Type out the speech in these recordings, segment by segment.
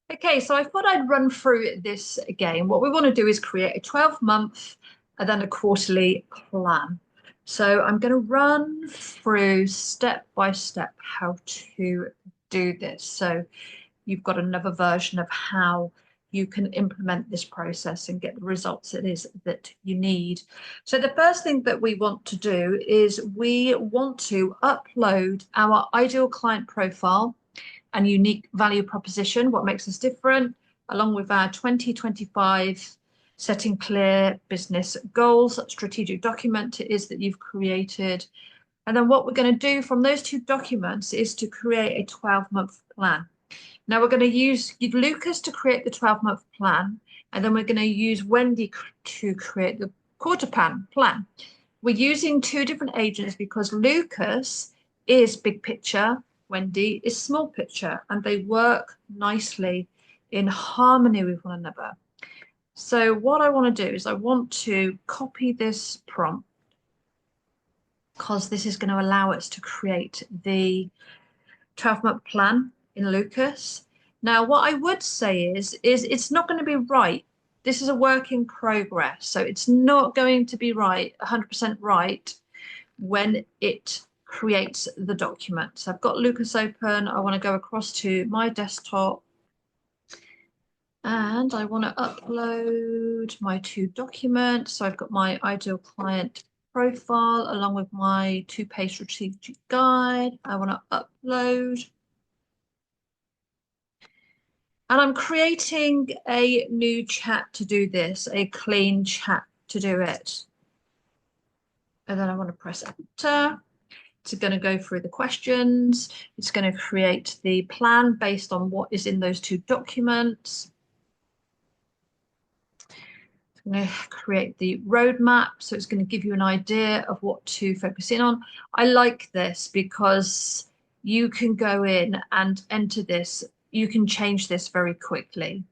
Okay, so I thought I'd run through this again. What we want to do is create a 12-month and then a quarterly plan. So I'm going to run through step by step how to do this. So you've got another version of how you can implement this process and get the results it is that you need. So the first thing that we want to do is we want to upload our ideal client profile and unique value proposition, what makes us different, along with our 2025 setting clear business goals, strategic document it is that you've created. And then what we're going to do from those two documents is to create a 12-month plan. Now we're going to use Lucas to create the 12-month plan, and then we're going to use Wendy to create the quarter plan. We're using two different agents because Lucas is big picture, Wendy is small picture, and they work nicely in harmony with one another. So what I want to do is I want to copy this prompt because this is going to allow us to create the 12-month plan in Lucas. Now, what I would say is it's not going to be right. This is a work in progress. So it's not going to be right, 100% right when it creates the document. So I've got Lucas open. I want to go across to my desktop and I want to upload my two documents. So I've got my ideal client profile along with my two-page strategic guide. I want to upload. And I'm creating a new chat to do this, a clean chat to do it. And then I want to press enter. It's going to go through the questions. It's going to create the plan based on what is in those two documents. It's going to create the roadmap. So it's going to give you an idea of what to focus in on. I like this because you can go in and enter this. You can change this very quickly.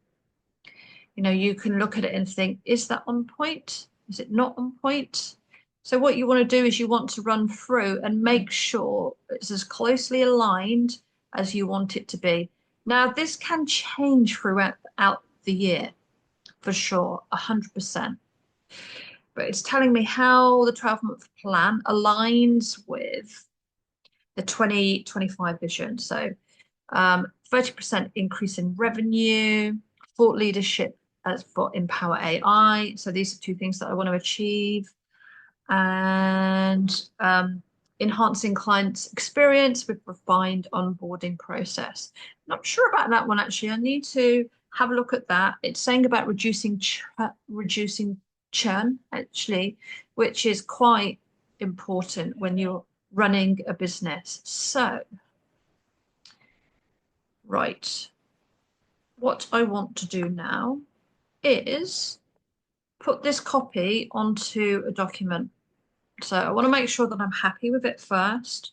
You know, you can look at it and think, is that on point? Is it not on point? So what you want to do is you want to run through and make sure it's as closely aligned as you want it to be. Now, this can change throughout the year, for sure, 100%. But it's telling me how the 12-month plan aligns with the 2025 vision. So 30% increase in revenue, thought leadership as for EmpowerAI. So these are two things that I want to achieve. And enhancing clients' experience with refined onboarding process. Not sure about that one, actually. I need to have a look at that. It's saying about reducing churn, actually, which is quite important when you're running a business. So, right, what I want to do now is put this copy onto a document. So I want to make sure that I'm happy with it first.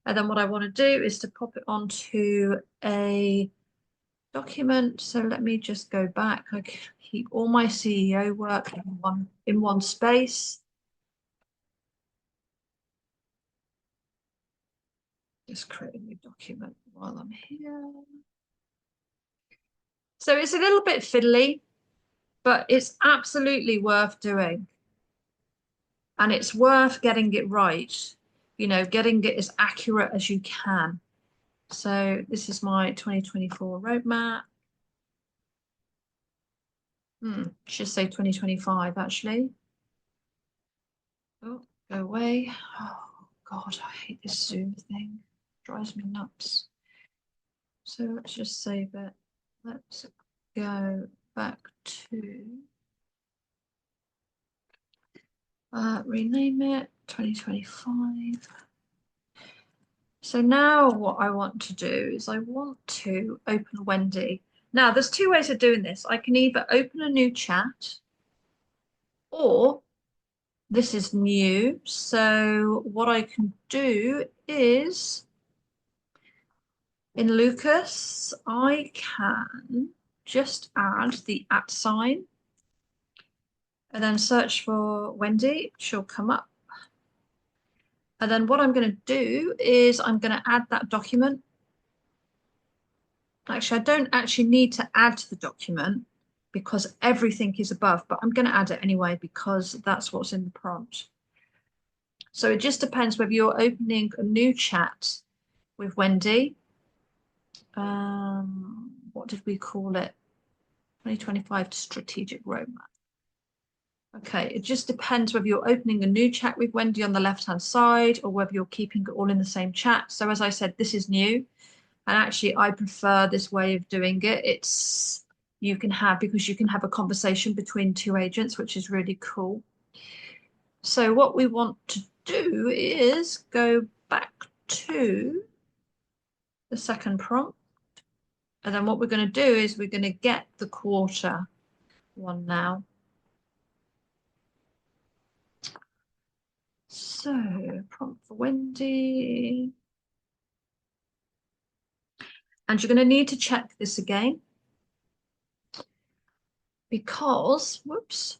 And then what I want to do is to pop it onto a document. So let me just go back. I keep all my CEO work in one space. Just create a new document while I'm here. So it's a little bit fiddly, but it's absolutely worth doing. And it's worth getting it right, you know, getting it as accurate as you can. So this is my 2024 roadmap. Should say 2025 actually. Oh, go away. Oh God, I hate this Zoom thing. It drives me nuts. So let's just save it. Let's go back to rename it 2025. So now what I want to do is I want to open Wendy. Now there's two ways of doing this. I can either open a new chat or this is new. So what I can do is in Lucas, I can just add the @ sign and then search for Wendy. She'll come up. And then what I'm going to do is I'm going to add that document. Actually, I don't actually need to add to the document because everything is above, but I'm going to add it anyway because that's what's in the prompt. So it just depends whether you're opening a new chat with Wendy. What did we call it? 2025 strategic roadmap. Okay, it just depends whether you're opening a new chat with Wendy on the left-hand side or whether you're keeping it all in the same chat. So as I said, this is new. And actually, I prefer this way of doing it. It's because you can have a conversation between two agents, which is really cool. So what we want to do is go back to the second prompt. And then what we're going to do is we're going to get the quarter one now. So prompt for Wendy. And you're going to need to check this again because, whoops,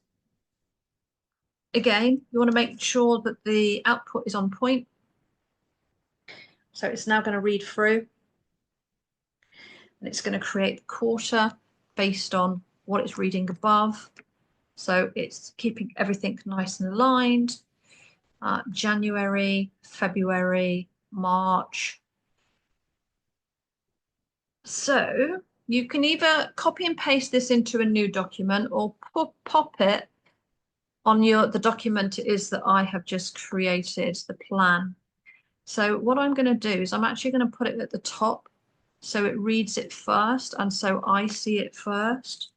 again, you want to make sure that the output is on point. So it's now going to read through and it's going to create the quarter based on what it's reading above. So it's keeping everything nice and aligned. January, February, March. So you can either copy and paste this into a new document or pop it on the document it is that I have just created, the plan. So what I'm going to do is I'm actually going to put it at the top so it reads it first and so I see it first.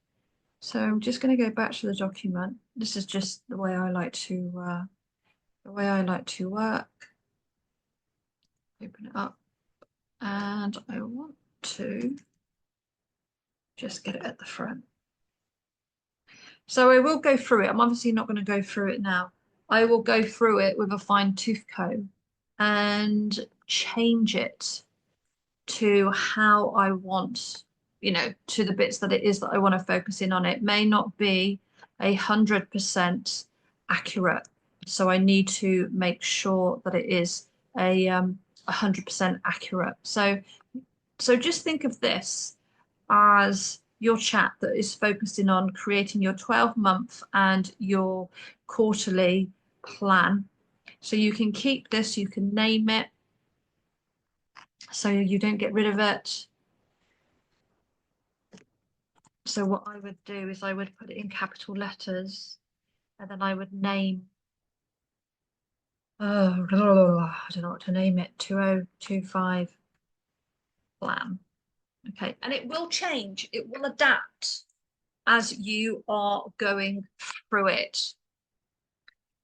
So I'm just going to go back to the document. This is just the way I like to work. Open it up and I want to just get it at the front. So I will go through it. I'm obviously not going to go through it now. I will go through it with a fine tooth comb and change it to how I want, to the bits that it is that I want to focus in on. It may not be 100% accurate. So I need to make sure that it is 100% accurate. So just think of this as your chat that is focusing on creating your 12-month and your quarterly plan. So you can keep this, you can name it, so you don't get rid of it. So what I would do is I would put it in capital letters and then I would name, I don't know what to name it, 2025 plan. Okay, and it will change, it will adapt as you are going through it,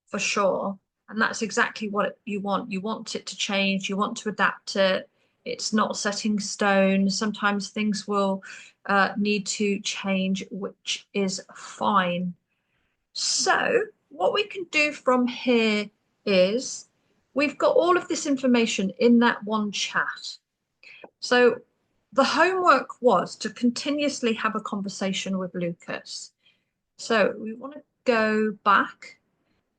for sure. And that's exactly what you want. You want it to change, you want to adapt it. It's not set in stone. Sometimes things will need to change, which is fine. So what we can do from here is we've got all of this information in that one chat. So the homework was to continuously have a conversation with Lucas. So we want to go back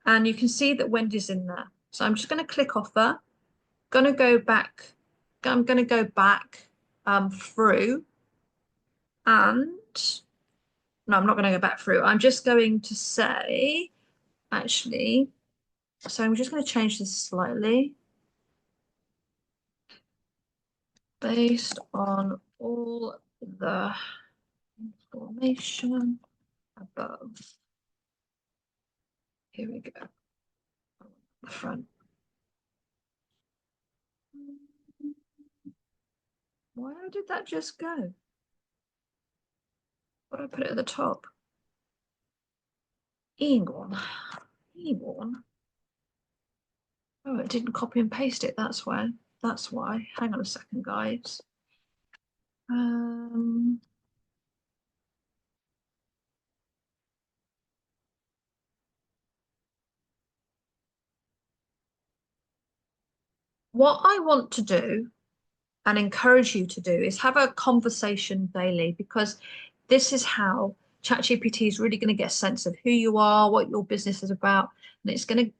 and you can see that Wendy's in there. So I'm just going to click off her. Going to go back. I'm going to go back through and no, I'm not going to go back through. I'm just going to say, actually, so I'm just going to change this slightly. Based on all the information above. Here we go. The front. Why did that just go? What did I put it at the top? Egon. Oh, it didn't copy and paste it. That's why. That's why. Hang on a second, guys. What I want to do and encourage you to do is have a conversation daily because this is how ChatGPT is really going to get a sense of who you are, what your business is about, and it's going to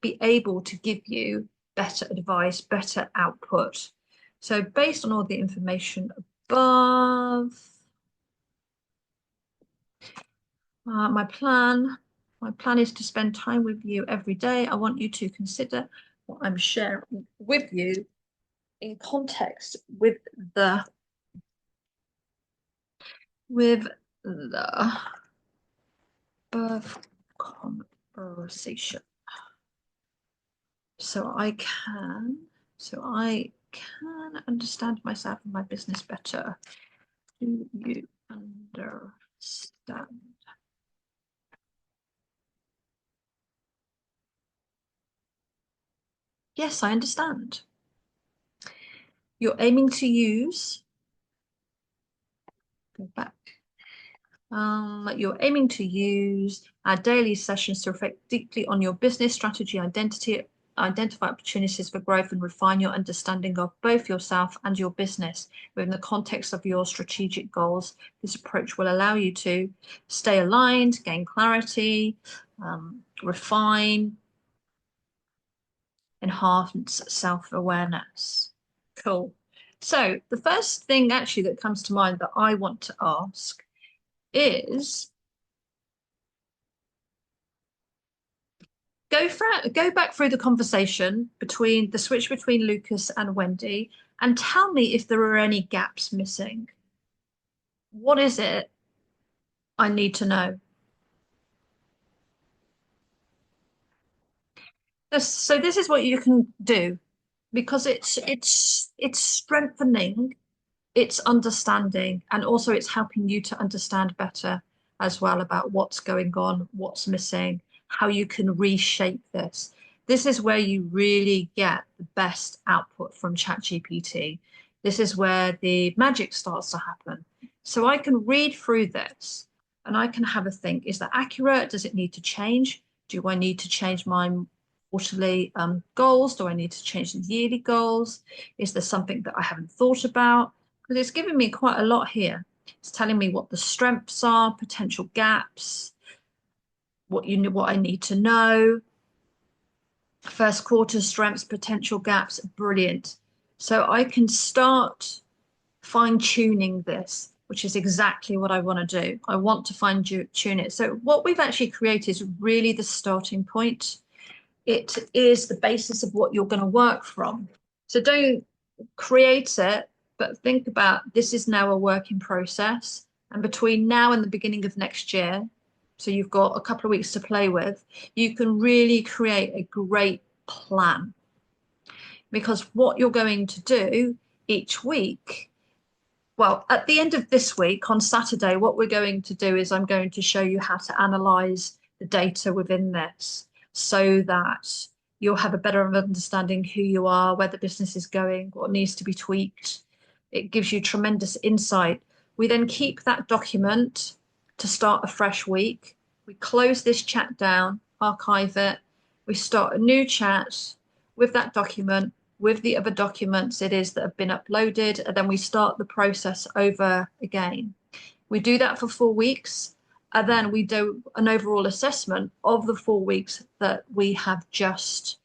be able to give you better advice, better output. So based on all the information above. My plan. My plan is to spend time with you every day. I want you to consider what I'm sharing with you in context the with the above conversation. So I can understand myself and my business better. Do you understand? Yes, I understand. You're aiming to use, go back. You're aiming to use our daily sessions to reflect deeply on your business strategy, identity, identify opportunities for growth, and refine your understanding of both yourself and your business within the context of your strategic goals. This approach will allow you to stay aligned, gain clarity, refine, enhance self-awareness. Cool. So the first thing actually that comes to mind that I want to ask is go back through the conversation between the switch between Lucas and Wendy and tell me if there are any gaps missing. What is it I need to know? So this is what you can do because it's strengthening its understanding and also it's helping you to understand better as well about what's going on, what's missing, how you can reshape this. This is where you really get the best output from ChatGPT. This is where the magic starts to happen. So I can read through this and I can have a think, is that accurate? Does it need to change? Do I need to change my quarterly goals? Do I need to change the yearly goals? Is there something that I haven't thought about? Because it's giving me quite a lot here. It's telling me what the strengths are, potential gaps, what I need to know. First quarter strengths, potential gaps, brilliant. So I can start fine tuning this, which is exactly what I want to do. I want to fine tune it. So what we've actually created is really the starting point. It is the basis of what you're going to work from. So don't create it, but think about this is now a work in process. And between now and the beginning of next year, so you've got a couple of weeks to play with, you can really create a great plan. Because what you're going to do each week, well, at the end of this week on Saturday, what we're going to do is I'm going to show you how to analyze the data within this so that you'll have a better understanding who you are, where the business is going, what needs to be tweaked. It gives you tremendous insight. We then keep that document to start a fresh week. We close this chat down, archive it. We start a new chat with that document, with the other documents it is that have been uploaded, and then we start the process over again. We do that for 4 weeks, and then we do an overall assessment of the 4 weeks that we have just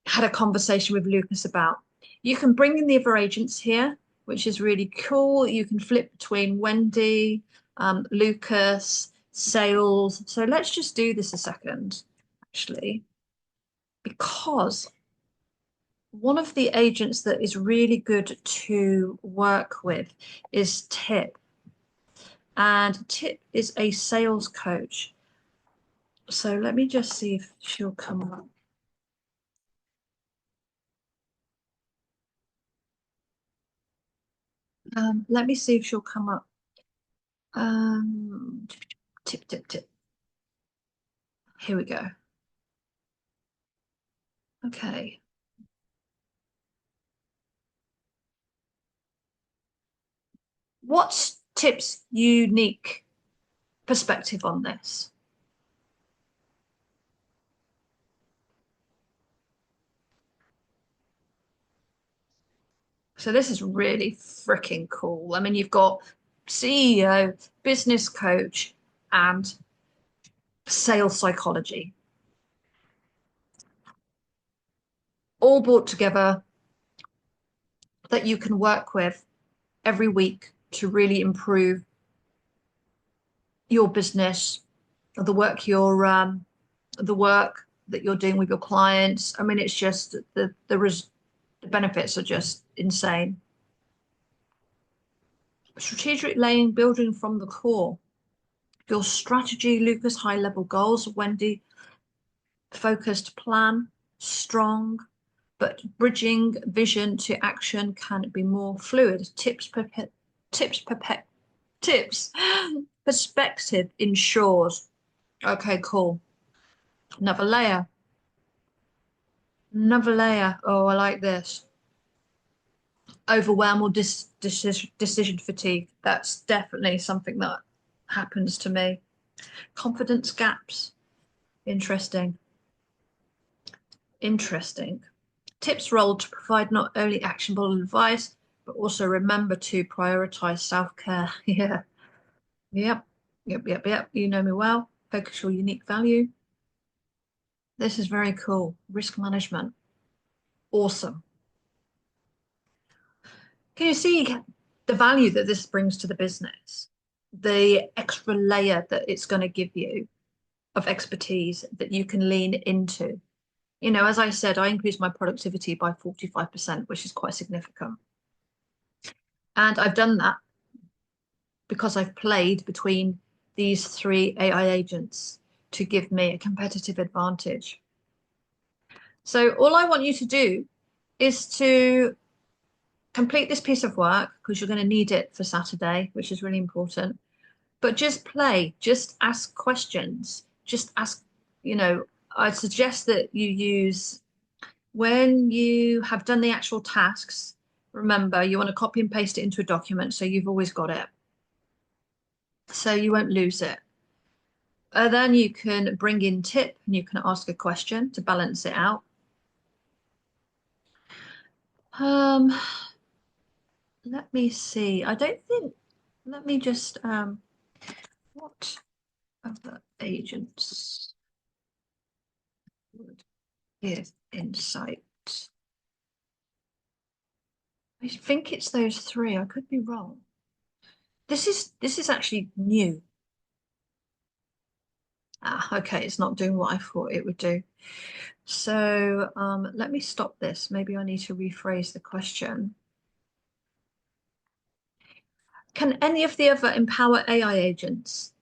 had a conversation with Lucas about. You can bring in the other agents here, which is really cool. You can flip between Wendy, Lucas, sales. So let's just do this a second, actually, because one of the agents that is really good to work with is Tip. And Tip is a sales coach. So let me just see if she'll come up. Let me see if she'll come up. Tip, tip, tip. Here we go. Okay. What's Tip's unique perspective on this? So this is really freaking cool. I mean, you've got CEO, business coach, and sales psychology all brought together that you can work with every week to really improve your business, the work that you're doing with your clients. I mean, it's just the benefits are just insane. Strategic laying, building from the core. Your strategy, Lucas, high level goals. Wendy, focused plan, strong, but bridging vision to action can be more fluid. Tips, tips, perspective ensures. Okay, cool. Another layer. Another layer. Oh, I like this. Overwhelm or decision fatigue. That's definitely something that happens to me. Confidence gaps. Interesting. Interesting. Tips role to provide not only actionable advice, but also remember to prioritize self-care. Yeah. Yep. Yep. You know me well. Focus your unique value. This is very cool. Risk management. Awesome. Can you see the value that this brings to the business? The extra layer that it's going to give you of expertise that you can lean into. You know, as I said, I increased my productivity by 45%, which is quite significant. And I've done that because I've played between these three AI agents to give me a competitive advantage. So all I want you to do is to complete this piece of work because you're going to need it for Saturday, which is really important. But just play, just ask questions, just ask, you know, I'd suggest that you use when you have done the actual tasks, remember you want to copy and paste it into a document so you've always got it. So you won't lose it. Then you can bring in tip and you can ask a question to balance it out. Um, let me see. I don't think, let me just, what other agents would give insight? I think it's those three. I could be wrong. This is actually new. Ah, okay, it's not doing what I thought it would do. So let me stop this. Maybe I need to rephrase the question. Can any of the other Empower AI agents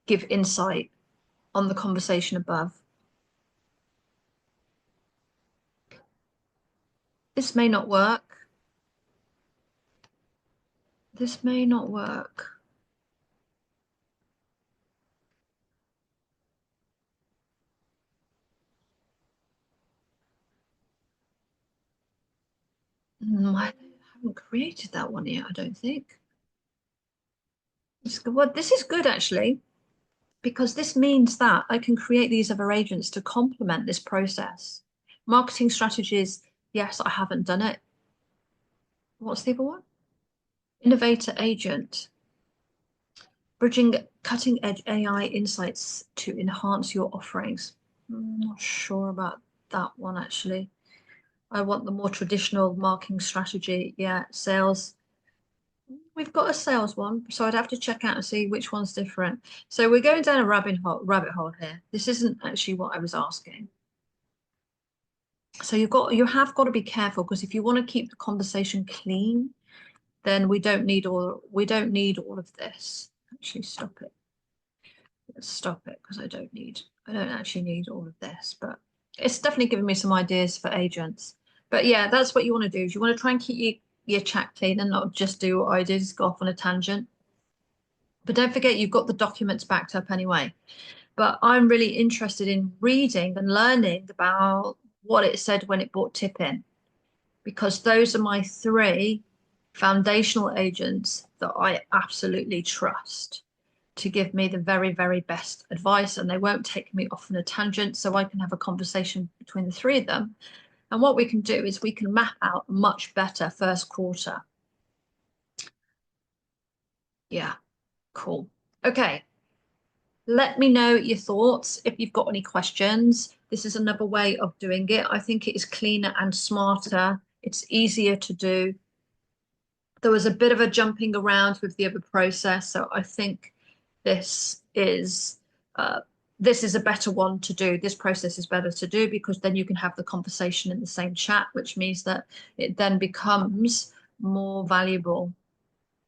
give insight on the conversation above? This may not work. This may not work. I haven't created that one yet, I don't think. Well, this is good actually, because this means that I can create these other agents to complement this process. Marketing strategies, yes, I haven't done it. What's the other one? Innovator agent, bridging cutting edge AI insights to enhance your offerings. I'm not sure about that one actually. I want the more traditional marketing strategy. Yeah, sales. We've got a sales one, so I'd have to check out and see which one's different. So we're going down a rabbit hole here. This isn't actually what I was asking. So you have got to be careful because if you want to keep the conversation clean, then we don't need all of this. Actually, stop it. Let's stop it because I don't actually need all of this, but it's definitely given me some ideas for agents. But yeah, that's what you want to do is you want to try and keep your chat clean and not just do what I did, is go off on a tangent. But don't forget you've got the documents backed up anyway. But I'm really interested in reading and learning about what it said when it brought tip in, because those are my three foundational agents that I absolutely trust to give me the very, very best advice, and they won't take me off on a tangent, so I can have a conversation between the three of them. And what we can do is we can map out a much better first quarter. Yeah, cool. Okay, let me know your thoughts if you've got any questions. This is another way of doing it. I think it is cleaner and smarter. It's easier to do. there was a bit of a jumping around with the other process. So I think this is uh, this is a better one to do. This process is better to do because then you can have the conversation in the same chat, which means that it then becomes more valuable